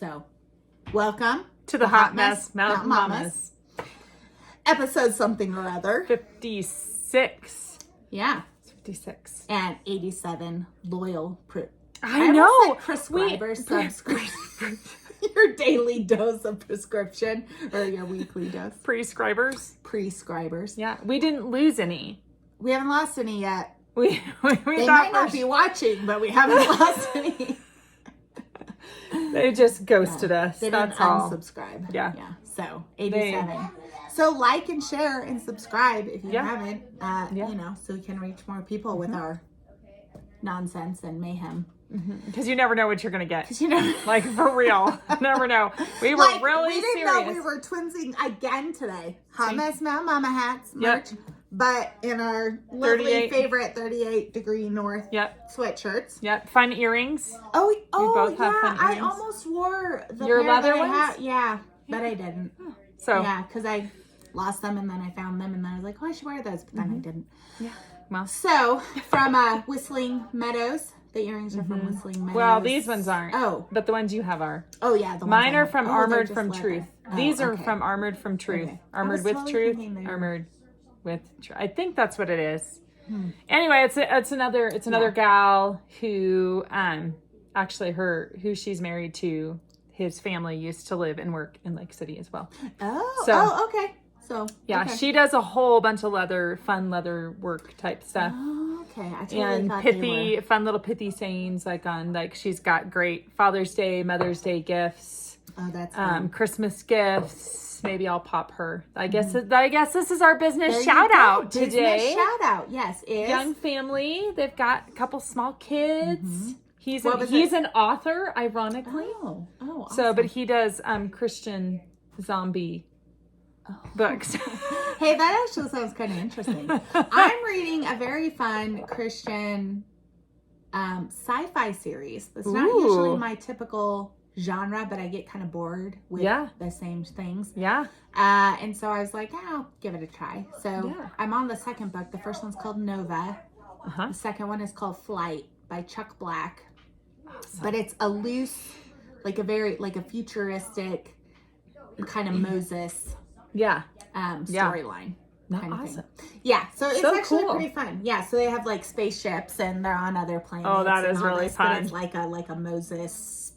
So, welcome to the Hot Mess Mountain Mamas. Episode something or other. 56. Yeah. 56. And 87 loyal I know. Prescribers, subscribers. Your daily dose of prescription or your weekly dose. Prescribers. Yeah. We didn't lose any. We haven't lost any yet. We they might not be watching, but we haven't lost any. They just ghosted us. They That's didn't all. unsubscribe. Yeah. So 87. So like and share and subscribe if you haven't. So we can reach more people with our nonsense and mayhem. Because you never know what you're gonna get. Never, like for real, never know. We were really serious. We didn't know we were twinsing again today. Hot Mess Mountain Mama hats merch, but in our lovely favorite 38 degree north sweatshirts. Yep, fun earrings. Oh, both have fun I earrings. almost wore your leather ones. But I didn't. So because I lost them and then I found them and then I was like, oh, I should wear those, but then I didn't. Yeah. Well, so from Whistling Meadows. The earrings are from Whistling Meadows. Well, these ones aren't. Oh. But the ones you have are. Oh, yeah. The ones Mine are from Armored from Truth. These are okay. from Armored from Truth. Okay. Armored with Truth. Armored with Truth. I think that's what it is. Anyway, it's another gal who actually who she's married to, his family used to live and work in Lake City as well. Oh, okay. So she does a whole bunch of fun leather work type stuff. Okay, I totally and thought fun little pithy sayings she's got great Father's Day, Mother's Day gifts. Oh, that's fun. Christmas gifts. Maybe I'll pop her. I guess this is our business shout out today. Business shout out, yes. Young family. They've got a couple small kids. He's an author, ironically. Oh, awesome. So, but he does Christian zombie books. Hey, that actually sounds kind of interesting. I'm reading a very fun Christian sci-fi series. It's not usually my typical genre, but I get kind of bored with the same things. Yeah. And so I was like, I'll give it a try. So I'm on the second book. The first one's called Nova. The second one is called Flight by Chuck Black. Awesome. But it's a loose, like a futuristic kind of Moses storyline. Kind of thing. Yeah, so it's actually pretty fun. Yeah, so they have like spaceships and they're on other planets. Oh, that is really fun. But it's like a Moses,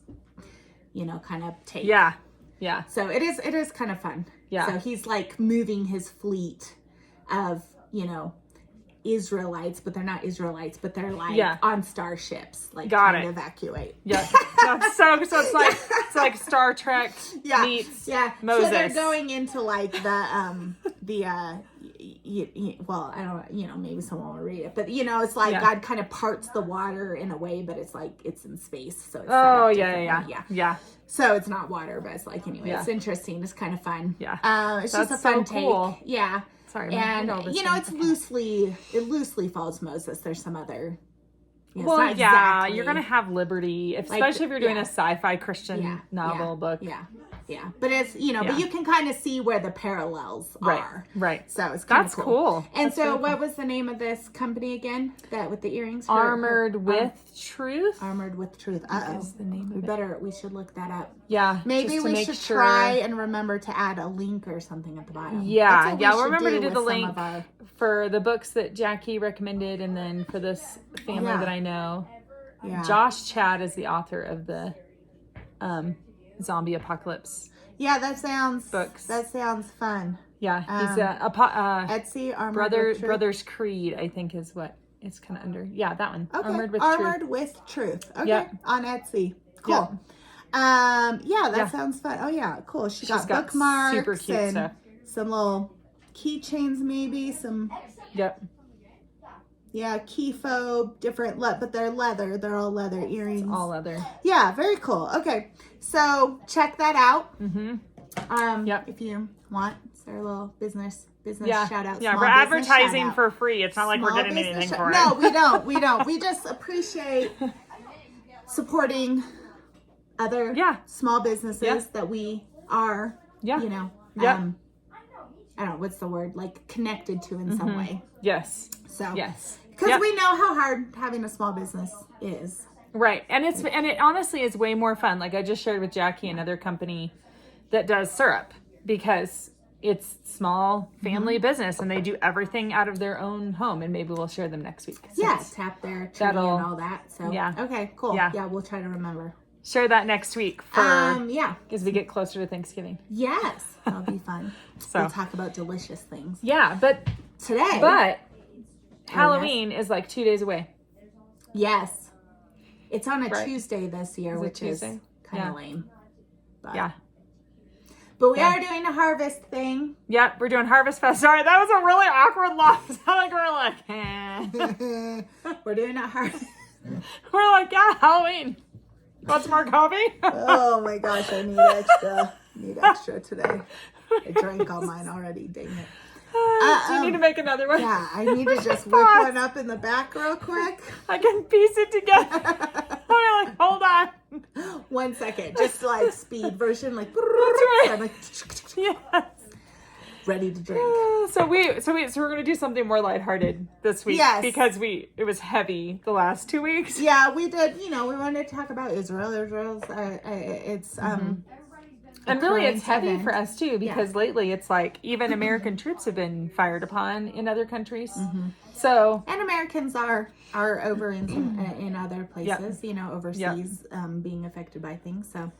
kind of take. Yeah. So it is kind of fun. Yeah. So he's like moving his fleet of Israelites, but they're not Israelites, but they're like on starships, like trying to evacuate. Yeah. so it's like Star Trek meets Moses. So they're going into like well, I don't know, maybe someone will read it, but it's like God kind of parts the water in a way, but it's like it's in space, so it's yeah. So it's not water, but it's like anyway, it's interesting. It's kind of fun. Yeah, it's just a fun take. Yeah. Sorry, and it loosely follows Moses. There's some other. You're gonna have liberty, especially if you're doing a sci-fi Christian novel book. Yeah, but it's but you can kind of see where the parallels are. Right. So it's kind of cool. And so, what was the name of this company again? That with the earrings? Armored with Truth. Armored with Truth. That's the name of it. We should look that up. Yeah. Maybe we should try and remember to add a link or something at the bottom. Yeah. We'll remember to do the link for the books that Jackie recommended, and then for this family that I know. Yeah. Josh Chad is the author of the zombie apocalypse. Yeah, that sounds fun. Yeah, he's Etsy Brothers Creed, I think is what it's kind of under. Yeah, that one. Okay. Armored with Truth. Okay, on Etsy. Cool. That sounds fun. Oh yeah, cool. She's got bookmarks, super cute and stuff. Some little keychains, maybe some. Yep. Yeah, key fob, different, but they're leather. They're all leather earrings. It's all leather. Yeah, very cool. Okay, so check that out. If you want, it's our little business shout out. Yeah, we're advertising for free. It's not like we're getting anything for it. No, we don't. We just appreciate supporting other small businesses that we are. I don't know, what's the word? Like connected to in some way. Yes. So yes. Because we know how hard having a small business is. Right. And it honestly is way more fun. Like I just shared with Jackie, another company that does syrup, because it's small family business and they do everything out of their own home, and maybe we'll share them next week. Yeah, tap their tree and all that. So yeah. Okay, cool. Yeah, we'll try to remember. Share that next week for as we get closer to Thanksgiving. Yes, that'll be fun. So we'll talk about delicious things. Yeah, but Halloween is like 2 days away. Yes. It's on a Tuesday this year, which is kind of lame. But. But we are doing a harvest thing. Yep, we're doing Harvest Fest. Sorry, that was a really awkward laugh. We're like, We're doing a harvest. We're like, yeah, Halloween. Want some more coffee? Oh my gosh, I need extra. Need extra today. I drank all mine already, dang it. Do you need to make another one? Yeah, I need to just whip one up in the back real quick. I can piece it together. I'm like, hold on. 1 second. Just like speed version, like, I'm like yes. Ready to drink. So we're gonna do something more lighthearted this week. Yes. Because it was heavy the last 2 weeks. Yeah, we did, we wanted to talk about Israel. It's and really it's heavy for us too, because lately it's like even American troops have been fired upon in other countries. So and Americans are over in other places, overseas, being affected by things. So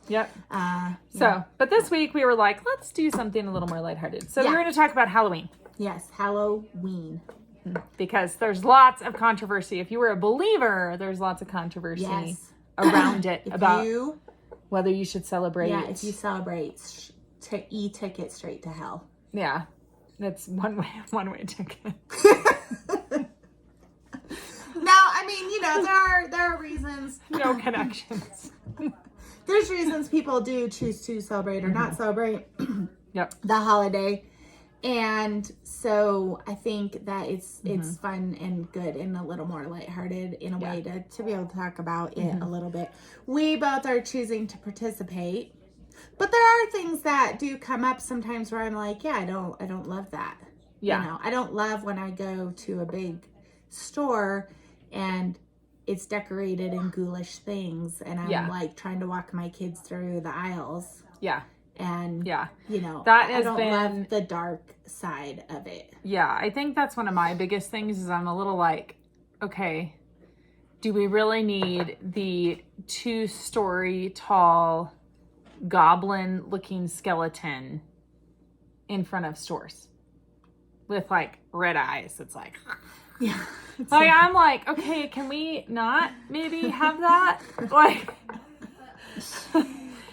but this week we were like, let's do something a little more lighthearted. So we're going to talk about Halloween. Yes, Halloween. Because there's lots of controversy. If you were a believer, there's lots of controversy around it about whether you should celebrate. Yeah, if you celebrate, e-ticket straight to hell. Yeah, that's one way ticket. No, I mean, there are reasons. No connections. There's reasons people do choose to celebrate or not celebrate the holiday. And so I think that it's fun and good and a little more lighthearted in a way to be able to talk about it a little bit. We both are choosing to participate, but there are things that do come up sometimes where I'm like, I don't love that. Yeah. I don't love when I go to a big store and it's decorated in ghoulish things and I'm like trying to walk my kids through the aisles. Yeah. And, that I don't love the dark side of it. Yeah, I think that's one of my biggest things is I'm a little like, okay, do we really need the 2-story tall goblin-looking skeleton in front of stores with, like, red eyes? It's like... Yeah. Like, I'm like, okay, can we not maybe have that? Like...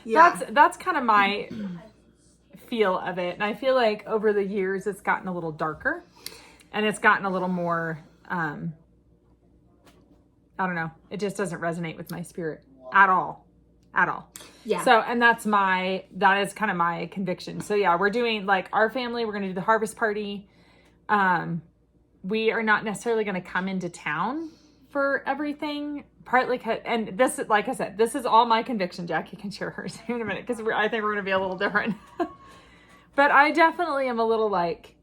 That's kind of my feel of it. And I feel like over the years it's gotten a little darker and it's gotten a little more, I don't know. It just doesn't resonate with my spirit at all. Yeah. So, and that is kind of my conviction. So we're doing like our family, we're going to do the harvest party. We are not necessarily going to come into town for everything. Partly, and this, like I said, this is all my conviction. Jackie can share hers in a minute because I think we're going to be a little different. But I definitely am a little like,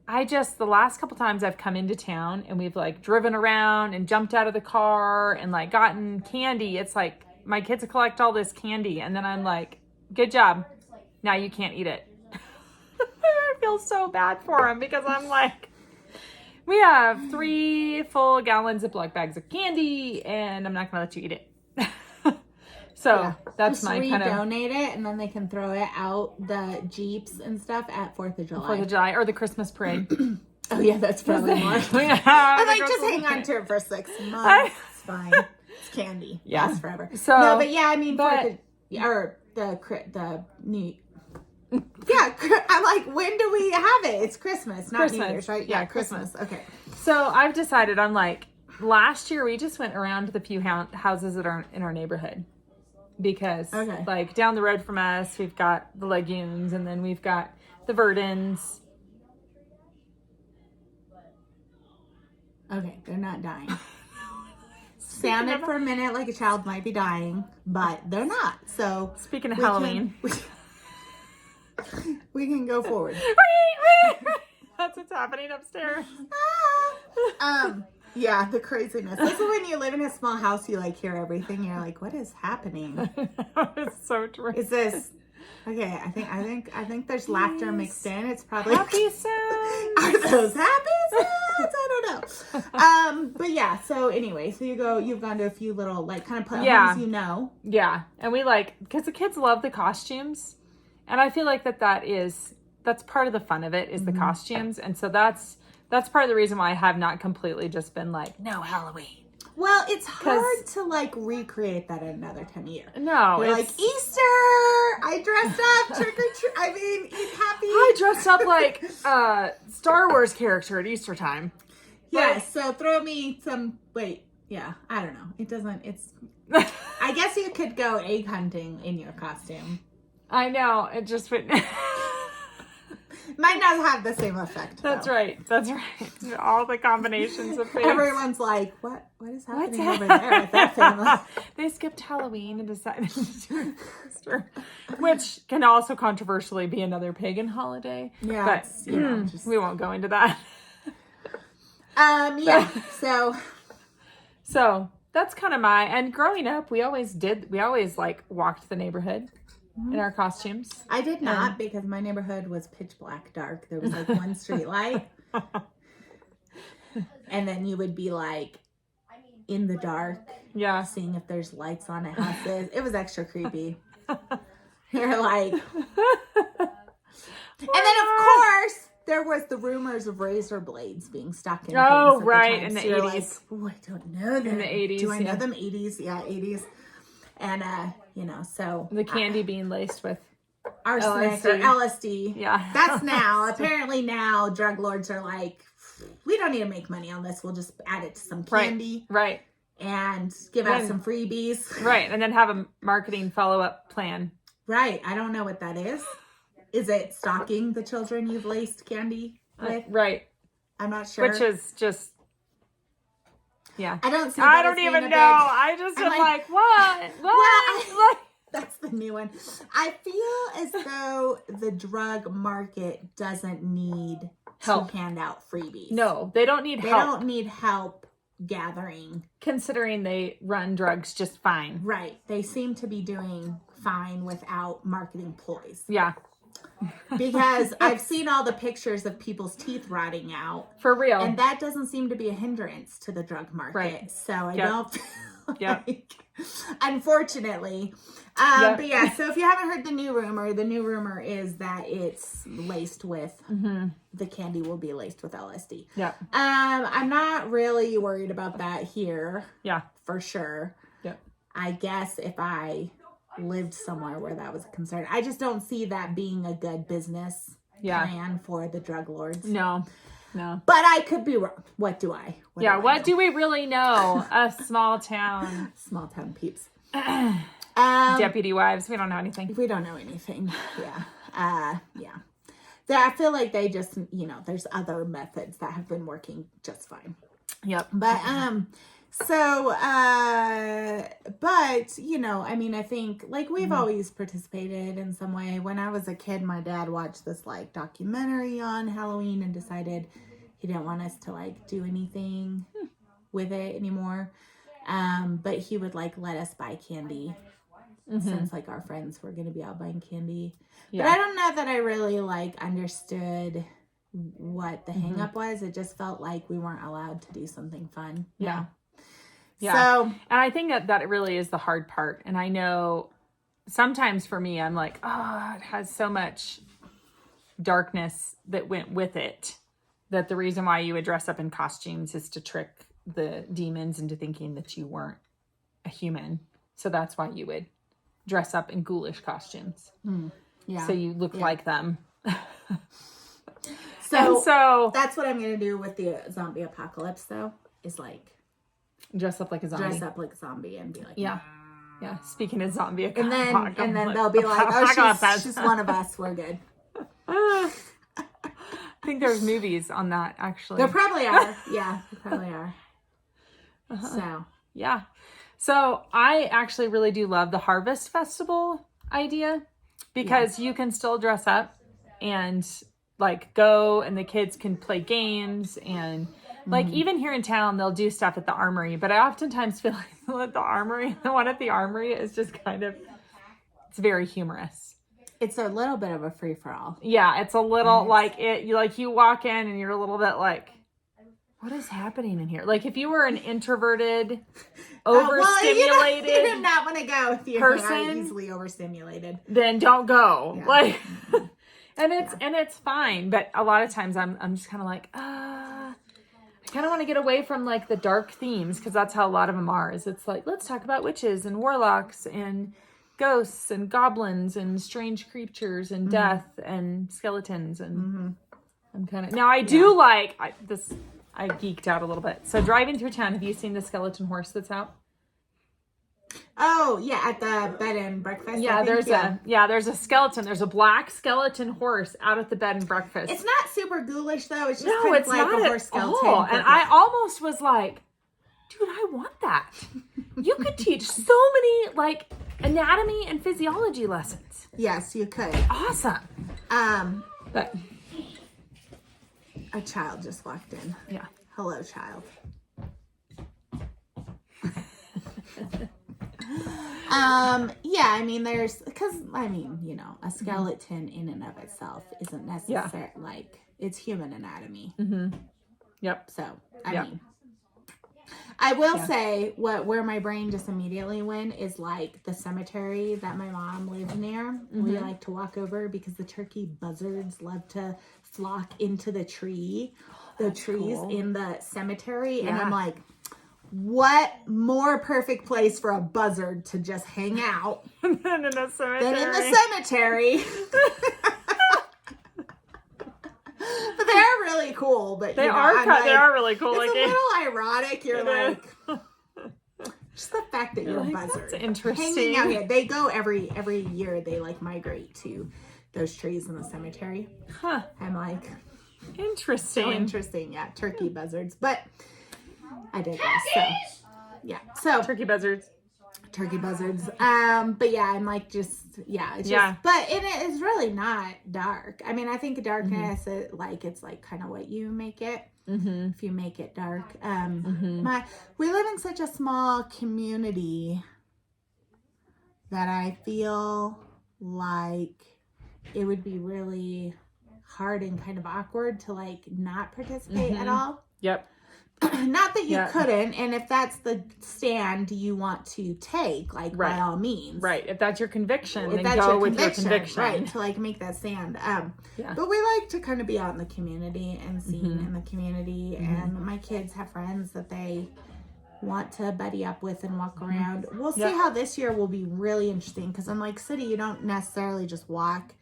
the last couple times I've come into town and we've like driven around and jumped out of the car and like gotten candy. It's like my kids collect all this candy and then I'm like, good job. Now you can't eat it. I feel so bad for them because I'm like, we have 3 full gallon Ziploc bags of candy, and I'm not going to let you eat it. So that's my kind of... donate it, and then they can throw it out the Jeeps and stuff at 4th of July. 4th of July, or the Christmas parade. Oh, yeah, that's probably more. I'm like, just hang on to it for 6 months. It's fine. It's candy. Yeah. Lasts forever. So, no, but I mean, the new... Yeah, I'm like, when do we have it? It's Christmas, not New Year's, right? Yeah, Christmas. Okay. So I've decided, I'm like, last year we just went around to the few houses that are in our neighborhood. Because, like, down the road from us, we've got the Legumes, and then we've got the Verdens. Okay, they're not dying. Sounded for a minute like a child might be dying, but they're not. So speaking of Halloween... We can go forward. That's what's happening upstairs. Yeah, the craziness. This is when you live in a small house, you like hear everything. You're like, what is happening? It's so true. Is this okay? I think there's laughter mixed in. It's probably happy sounds. Are those happy sounds? I don't know. But yeah. So anyway, so you've gone to a few little like kind of put homes, Yeah, and we because the kids love the costumes, and I feel like that's part of the fun of it is the costumes, and so that's part of the reason why I have not completely just been like, no Halloween. Well, it's hard to like recreate that at another time of year. No, you're like Easter. I dressed up trick or treat. I mean, eat happy. I dressed up like Star Wars character at Easter time. Yes. So throw me some. Wait. Yeah. I don't know. It doesn't. It's. I guess you could go egg hunting in your costume. I know. It just would. Might not have the same effect. That's right. All the combinations of things. Everyone's like, what is happening over there with that family? They skipped Halloween and decided to do Easter, which can also controversially be another pagan holiday. Yeah. But we won't go into that. Yeah. So that's kind of and growing up, we always like walked the neighborhood. In our costumes. I did not because my neighborhood was pitch black dark. There was like one street light. And then you would be like in the dark. Yeah. Seeing if there's lights on at houses. It was extra creepy. You're like. And then of course there was the rumors of razor blades being stuck in. Oh, right. In the 80s. Like, oh, I don't know them. In the 80s. Do I know them? 80s. Yeah, 80s. And, so. The candy being laced with arsenic or LSD. Yeah. That's now. Apparently now drug lords are like, we don't need to make money on this. We'll just add it to some candy. Right. And give out some freebies. Right. And then have a marketing follow-up plan. Right. I don't know what that is. Is it stalking the children you've laced candy with? Right. I'm not sure. Which is just... Yeah. I don't even know. I just am like, what? Well, that's the new one. I feel as though the drug market doesn't need help to hand out freebies. No, they don't need help. They don't need help gathering. Considering they run drugs just fine. Right. They seem to be doing fine without marketing ploys. Yeah. Because I've seen all the pictures of people's teeth rotting out. For real. And that doesn't seem to be a hindrance to the drug market. Right. So I don't feel like, unfortunately. But yeah, so if you haven't heard the new rumor is that it's laced with, the candy will be laced with LSD. Yeah. I'm not really worried about that here. Yeah. For sure. Yeah. I guess if I lived somewhere where that was a concern. I just don't see that being a good business plan for the drug lords. No. But I could be wrong. What do I? What do we really know? A small town. Small town peeps. Deputy wives. We don't know anything. We don't know anything. Yeah. I feel like they just, there's other methods that have been working just fine. Yep. But, I think like we've always participated in some way. When I was a kid, my dad watched this like documentary on Halloween and decided he didn't want us to like do anything with it anymore. But he would like let us buy candy since like our friends were going to be out buying candy. Yeah. But I don't know that I really like understood what the hang up was. It just felt like we weren't allowed to do something fun. Yeah. Yeah. So, and I think that really is the hard part. And I know sometimes for me, I'm like, oh, it has so much darkness that went with it that the reason why you would dress up in costumes is to trick the demons into thinking that you weren't a human. So that's why you would dress up in ghoulish costumes. Yeah. So you look like them. So that's what I'm going to do with the zombie apocalypse though, is like, dress up like a zombie. Dress up like a zombie and be like, yeah. Speaking of zombie, and then they'll be like, oh, she's one of us. We're good. I think there's movies on that actually. There probably are. Yeah, there probably are. So yeah. So I actually really do love the Harvest Festival idea because you can still dress up and like go and the kids can play games and Like even here in town, they'll do stuff at the Armory, but I oftentimes feel like the one at the Armory is just kind of, it's very humorous. It's a little bit of a free for all. Yeah, it's a little you walk in and you're a little bit like, what is happening in here? Like if you were an introverted, overstimulated you do not want to go if you're person, easily overstimulated. Then don't go. Yeah. Like, and it's fine. But a lot of times I'm just kind of like, I kind of want to get away from like the dark themes because that's how a lot of them are. Is it's like, let's talk about witches and warlocks and ghosts and goblins and strange creatures and death and skeletons and I'm kind of now I do like this. I geeked out a little bit. So driving through town, have you seen the skeleton horse that's out? Oh yeah, at the bed and breakfast. Yeah, there's a skeleton. There's a black skeleton horse out at the bed and breakfast. It's not super ghoulish though. It's just it's like not a horse skeleton. All. And I almost was like, dude, I want that. You could teach so many like anatomy and physiology lessons. Yes, you could. Awesome. But a child just walked in. Yeah. Hello, child. Yeah, I mean, a skeleton in and of itself isn't necessarily like it's human anatomy. Mm-hmm. Yep. So, I mean, I will say where my brain just immediately went is like the cemetery that my mom lives near. We like to walk over because the turkey buzzards love to flock into the trees in the cemetery. And I'm like, what more perfect place for a buzzard to just hang out than in the cemetery? But they're really cool. But they are really cool. It's a little ironic. You're like, just the fact that you're a buzzard. That's interesting. Hanging out here. They go every year. They like migrate to those trees in the cemetery. Huh. I'm like, interesting. So interesting. Yeah, turkey buzzards. But I digress. So yeah. So turkey buzzards. But yeah, I'm like but it is really not dark. I mean, I think darkness it's like kind of what you make it. If you make it dark. We live in such a small community that I feel like it would be really hard and kind of awkward to like not participate at all. Yep. Not that you couldn't, and if that's the stand you want to take, like by all means. Right. If that's your conviction, then go with your conviction. Right, to like make that stand. But we like to kind of be out in the community and seen in the community, and my kids have friends that they want to buddy up with and walk around. We'll see how this year will be really interesting, because in like city, you don't necessarily just walk.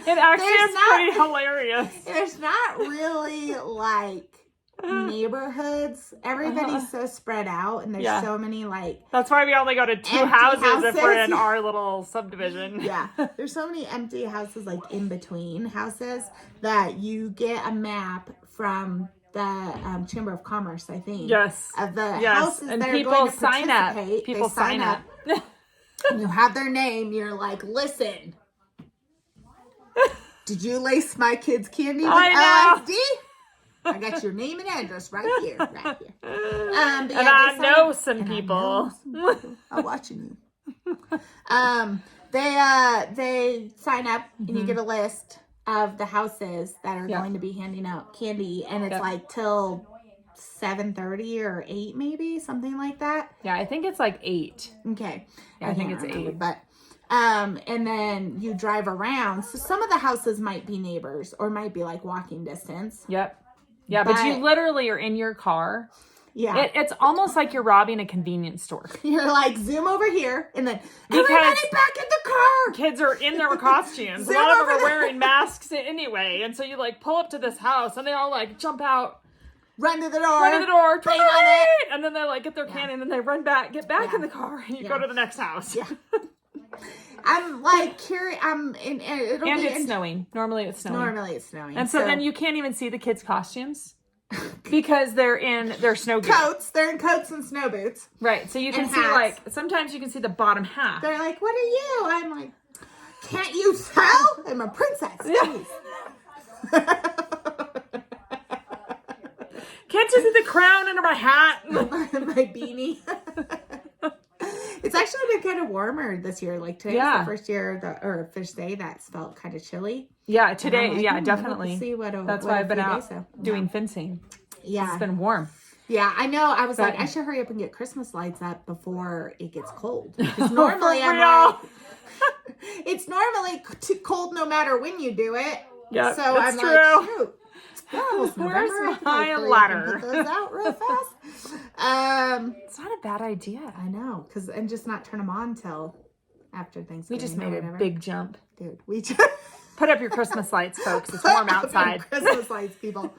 It actually is pretty hilarious. There's not really like neighborhoods. Everybody's so spread out, and there's so many like. That's why we only go to two houses if we're in our little subdivision. Yeah, there's so many empty houses like in between houses that you get a map from the Chamber of Commerce, I think. Yes. Of the houses and that people are going to sign up. participate. People sign up. You have their name. You're like, listen. Did you lace my kid's candy with LSD? I got your name and address right here. And I know some people. I'm watching you. They sign up and you get a list of the houses that are going to be handing out candy, and it's like till 7:30 or 8 maybe, something like that. Yeah, I think it's like 8. Okay. Yeah, I think it's 8. But and then you drive around. So some of the houses might be neighbors or might be like walking distance. Yep. Yeah, but you literally are in your car. Yeah. It's almost like you're robbing a convenience store. You're like, zoom over here, and then everybody back in the car. Kids are in their costumes. A lot of them are wearing masks anyway. And so you like pull up to this house and they all like jump out. Run to the door. Bang on it. And then they like get their candy and then they run back, get back in the car, and you go to the next house. Yeah. I'm like curious. It's snowing. Normally it's snowing. And so then you can't even see the kids' costumes because they're in their snow gear. Coats. They're in coats and snow boots. Right. So you can see sometimes you can see the bottom half. They're like, "What are you?" I'm like, "Can't you tell? I'm a princess." Jeez. Can't you see the crown under my hat? My beanie. It's actually been kind of warmer this year. Like today's the first day that's felt kind of chilly. Yeah, today, definitely. See that's why I've been out doing fencing. Yeah. It's been warm. Yeah, I know. I was like, I should hurry up and get Christmas lights up before it gets cold. Because normally I'm like, it's normally too cold no matter when you do it. Yeah, so that's I'm true. like, shoot. Where's my ladder? Put those out real fast. It's not a bad idea. I know, and just not turn them on till after Thanksgiving. We just made a big jump, dude. We just put up your Christmas lights, folks. It's warm outside. Christmas lights, people.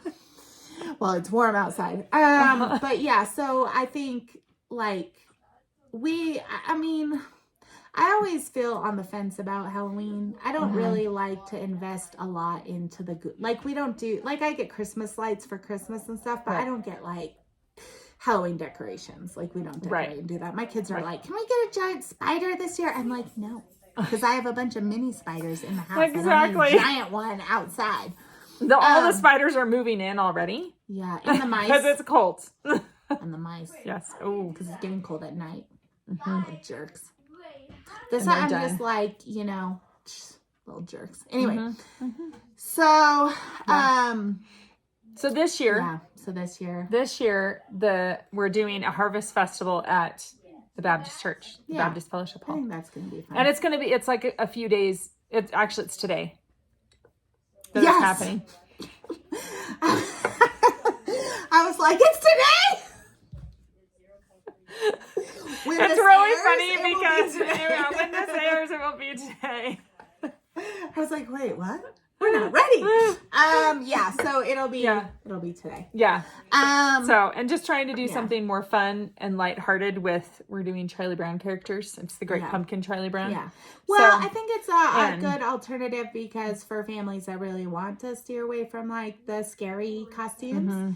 Well, it's warm outside. But yeah, so I think like I always feel on the fence about Halloween. I don't really like to invest a lot into we don't do, like I get Christmas lights for Christmas and stuff, but I don't get like Halloween decorations. Like we don't decorate and do that. My kids are like, can we get a giant spider this year? I'm like, no, because I have a bunch of mini spiders in the house. Exactly. And a giant one outside. All the spiders are moving in already. Yeah, and the mice. Because it's cold. And the mice. Yes. Oh, because it's getting cold at night. Jerks. This I'm just like, little jerks. Anyway, so this year. Yeah. So this year, we're doing a harvest festival at the Baptist Church, the Baptist Fellowship Hall. I think that's gonna be fun. And it's like a few days. It's today. That's happening. I was like, it's today. It's really funny because when this airs, it will be today. I was like, wait, what? We're not ready. So it'll be today. Yeah. And just trying to do something more fun and lighthearted we're doing Charlie Brown characters. It's the Great Pumpkin Charlie Brown. Yeah. Well, I think it's a good alternative because for families that really want to steer away from like the scary costumes,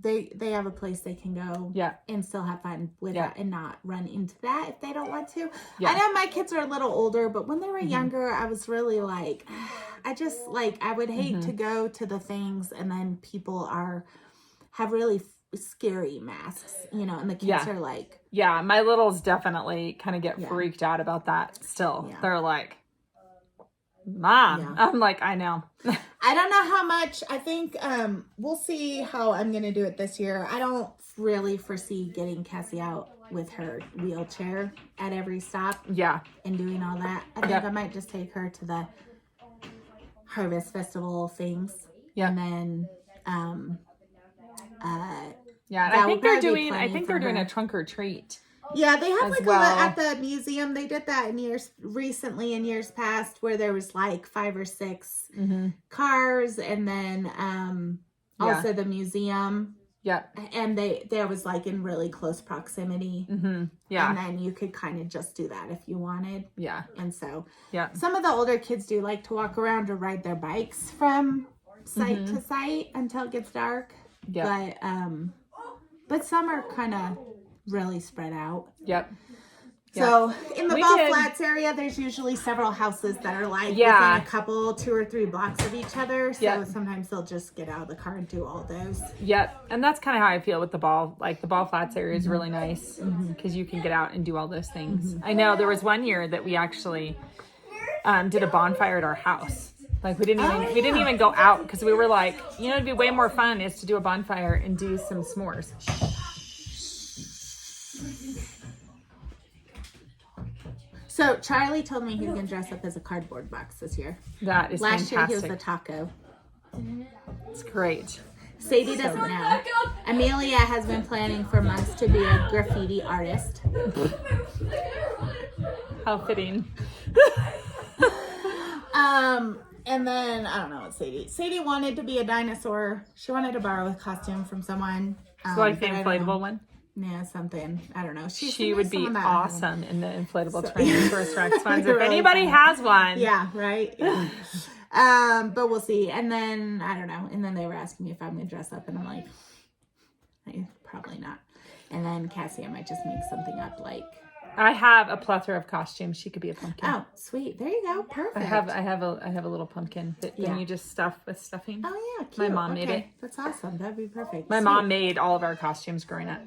they have a place they can go and still have fun with that and not run into that if they don't want to. Yeah. I know my kids are a little older, but when they were younger, I was really like, I would hate to go to the things and then people have really scary masks, and the kids are like. Yeah, my littles definitely kind of get freaked out about that still. Yeah. They're like, Mom. Yeah. I'm like, I know. I don't know how much. I think we'll see how I'm going to do it this year. I don't really foresee getting Cassie out with her wheelchair at every stop. Yeah. And doing all that. I think I might just take her to the Harvest Festival things. Yeah. And then and I think they're doing a trunk or treat. Yeah, they have at the museum. They did that in years past, where there was like 5 or 6 cars, and then also the museum. Yeah, and there was like in really close proximity. Yeah, and then you could kind of just do that if you wanted. Yeah, and so some of the older kids do like to walk around or ride their bikes from site to site until it gets dark. Yeah, but some are kind of really spread out. Yep. So in the Ball Flats area, there's usually several houses that are like within a couple, 2 or 3 blocks of each other. So sometimes they'll just get out of the car and do all those. Yep. And that's kind of how I feel with the Ball. Like the Ball Flats area is really nice because you can get out and do all those things. I know there was one year that we actually did a bonfire at our house. Like we didn't even go out because we were like, it'd be way more fun is to do a bonfire and do some s'mores. So Charlie told me he's going to dress up as a cardboard box this year. That is fantastic. Last year he was the taco. It's great. Sadie doesn't know. Amelia has been planning for months to be a graffiti artist. How fitting. And then, I don't know what Sadie wanted to be a dinosaur. She wanted to borrow a costume from someone. So like the inflatable one? Yeah, something. I don't know. She would be awesome in the inflatable Tyrannosaurus Rex ones. If anybody has one. Yeah, right? Yeah. But we'll see. And then, I don't know. And then they were asking me if I'm going to dress up. And I'm like, probably not. And then Cassie, I might just make something up like I have a plethora of costumes. She could be a pumpkin. Oh, sweet. There you go. Perfect. I have a little pumpkin that then you just stuff with stuffing. Oh yeah, cute. My mom made it. That's awesome. That'd be perfect. My mom made all of our costumes growing up.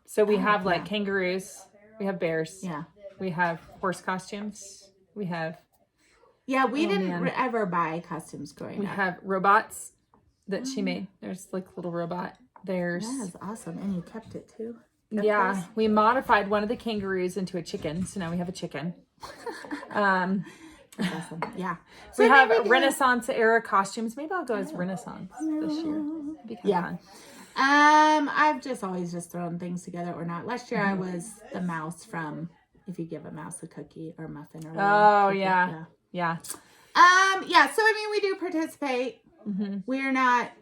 So we have like kangaroos, we have bears. Yeah. We have horse costumes. We have we didn't ever buy costumes growing up. We have robots that she made. There's like a little robot. There's that's awesome. And you kept it too. We modified one of the kangaroos into a chicken, so now we have a chicken. That's awesome. Yeah. So we have Renaissance era costumes. Maybe I'll go as Renaissance this year. It'd be kind of fun. I've just always thrown things together or not. Last year I was the mouse from If You Give a Mouse a Cookie or Muffin or whatever. Oh yeah. So I mean we do participate. We're not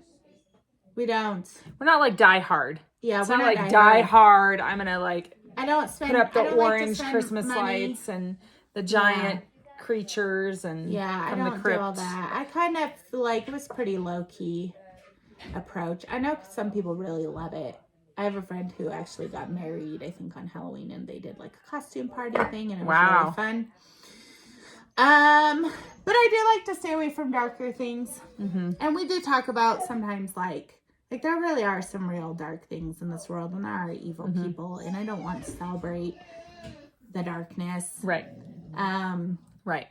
like die hard. Yeah, it's not like die hard. I'm gonna like I don't put up the orange Christmas lights and the giant creatures and I don't do all that. I kind of like it was pretty low key approach. I know some people really love it. I have a friend who actually got married, I think on Halloween, and they did like a costume party thing, and it was really fun. But I do like to stay away from darker things, and we do talk about sometimes like there really are some real dark things in this world, and there are evil people, and I don't want to celebrate the darkness. Right. Right.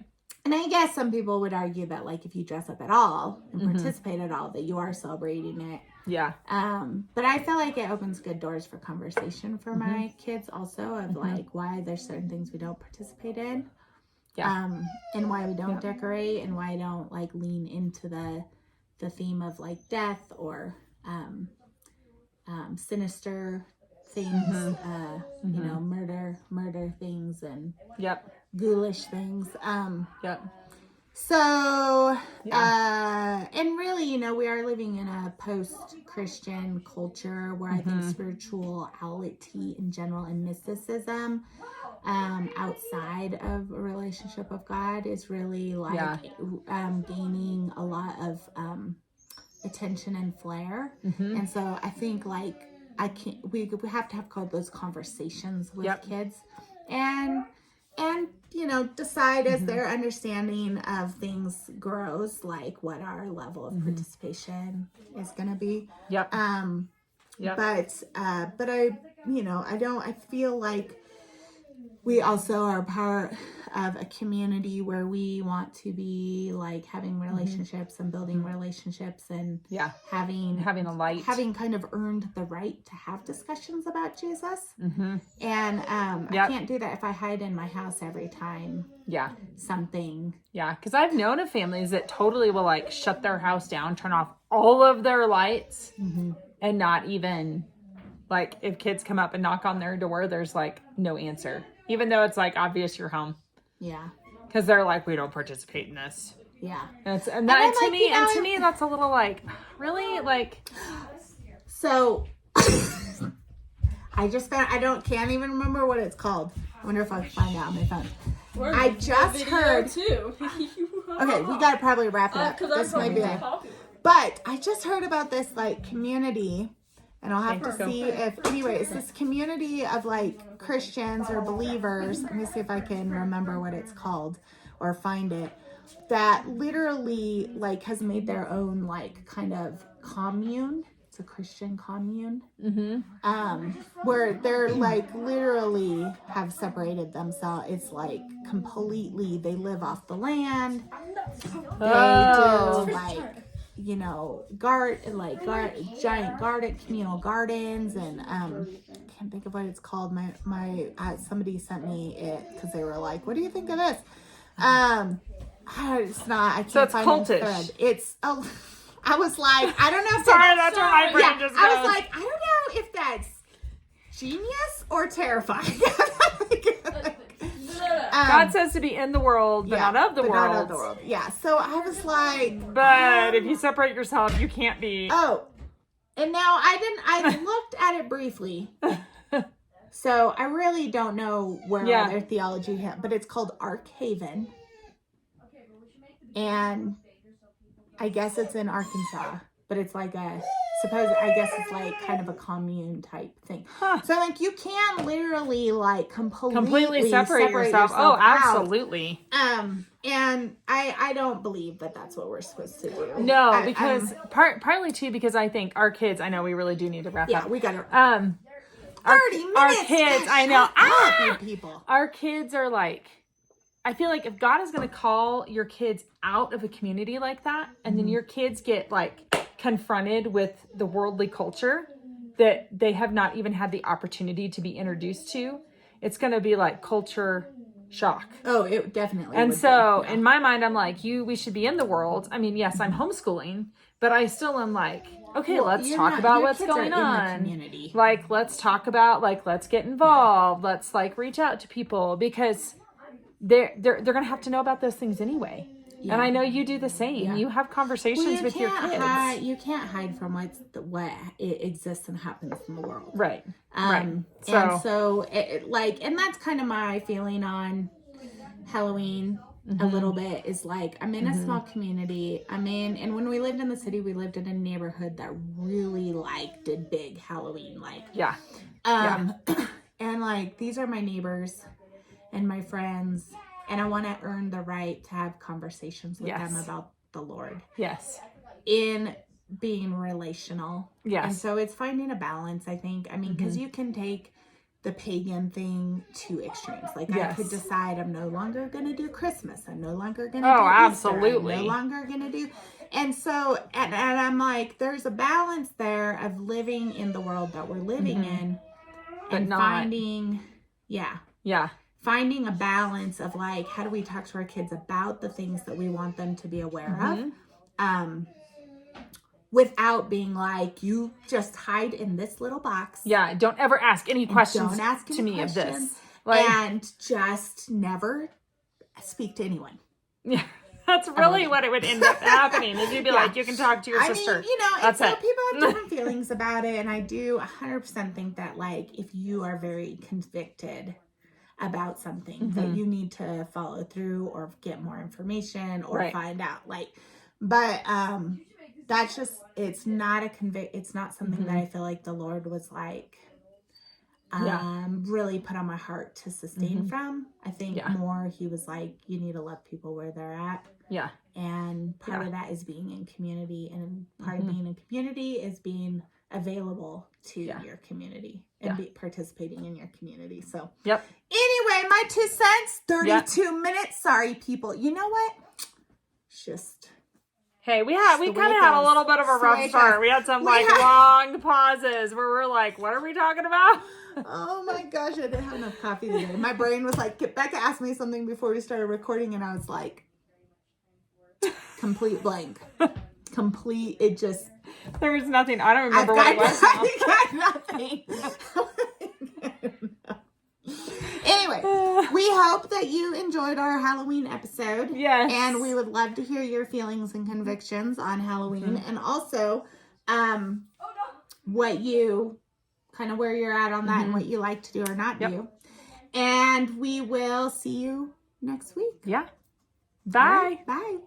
And I guess some people would argue that like if you dress up at all and participate at all, that you are celebrating it. Yeah. But I feel like it opens good doors for conversation for my kids also of like why there's certain things we don't participate in. Yeah. And why we don't decorate and why I don't like lean into the theme of like death or sinister things, you know, murder things and ghoulish things. So, and really, you know, we are living in a post-Christian culture where I think spirituality in general and mysticism outside of a relationship with God is really like gaining a lot of attention and flair. And so I think like we have to have those conversations with kids and you know decide as their understanding of things grows like what our level of participation is going to be. But I you know I feel like we also are part of a community where we want to be like having relationships and building relationships and having a light, having kind of earned the right to have discussions about Jesus. And I can't do that if I hide in my house every time something. Because I've known of families that totally will like shut their house down, turn off all of their lights and not even like if kids come up and knock on their door, there's like no answer. Even though it's like obvious you're home. Because they're like, we don't participate in this. And to me, that's a little like, really? Like. So, I just found, can't even remember what it's called. I wonder if I can find out on my phone. I just heard. Too. Okay, we got to probably wrap it up. This might be but I just heard about this like community. And I'll have to see if, anyway, it's this community of like Christians or believers. Let me see if I can remember what it's called or find it. That literally like has made their own like kind of commune. It's a Christian commune. Where they're like literally have separated themselves. It's like completely, they live off the land. They do like, you know, giant garden, communal gardens, and I can't think of what it's called. My somebody sent me it because they were like, "What do you think of this?" It's not. I can't so it's find cultish. It's I was like, I don't know. If Sorry, that's where my brain just goes. I was like, I don't know if that's genius or terrifying. God says to be in the world, but not of the world. Not of the world. Yeah. So I was like, but if you separate yourself, you can't be. Oh, and now I looked at it briefly. So I really don't know where their theology hit, but it's called Ark Haven. And I guess it's in Arkansas, but it's like a suppose I guess it's like kind of a commune type thing. Huh. So like you can literally like completely separate yourself. Oh, absolutely. And I don't believe that that's what we're supposed to do. No, because partly too because I think our kids. I know we really do need to wrap up. Yeah, we got to. 30 minutes. Our kids. I know. You people. Our kids are like. I feel like if God is going to call your kids out of a community like that, and then your kids get like confronted with the worldly culture that they have not even had the opportunity to be introduced to, it's going to be like culture shock. Oh, it definitely. And so in my mind, I'm like, we should be in the world. I mean, yes, I'm homeschooling, but I still am like, okay, let's talk about what's going on. Like, let's talk about, like, let's get involved. Let's like reach out to people because they're going to have to know about those things anyway. Yeah. And I know you do the same. Yeah. You have conversations with your kids. You can't hide from what exists and happens in the world. Right. Right. And so and that's kind of my feeling on Halloween a little bit is like, I'm in a small community. And when we lived in the city, we lived in a neighborhood that really like did big Halloween. Like, yeah. And like, these are my neighbors and my friends, and I want to earn the right to have conversations with them about the Lord. Yes. In being relational. Yes. And so it's finding a balance, I think. I mean, because you can take the pagan thing to extremes. Like, I could decide I'm no longer going to do Christmas. I'm no longer going to do Easter. Absolutely. I'm no longer going to do... And so, and I'm like, there's a balance there of living in the world that we're living in. But and not... finding... Yeah. Finding a balance of like, how do we talk to our kids about the things that we want them to be aware of, without being like, you just hide in this little box. Yeah, don't ever ask any questions to me of this. Like, and just never speak to anyone. Yeah, that's really what it would end up happening. Is you'd be like, you can talk to your sister. Mean, that's it. People have different feelings about it, and I do 100% think that like, if you are very convicted about something that you need to follow through or get more information or find out, like, but that's just, it's not it's not something that I feel like the Lord was like really put on my heart to sustain from. I think more he was like, you need to love people where they're at. Yeah. And part of that is being in community, and part of being in community is being available to your community and participating in your community. So anyway, my 2 cents, 32 minutes. Sorry, people. You know what? Just hey, we kind of had a little bit of a rough start. We had some long pauses where we're like, what are we talking about? Oh my gosh, I didn't have enough coffee today. My brain was like, Becca asked me something before we started recording, and I was like, complete blank. It just... There was nothing. I don't remember what it was. I got nothing. Anyway, we hope that you enjoyed our Halloween episode. Yes. And we would love to hear your feelings and convictions on Halloween. And also, what you... kind of where you're at on that and what you like to do or not do. And we will see you next week. Yeah. Bye. Right, bye.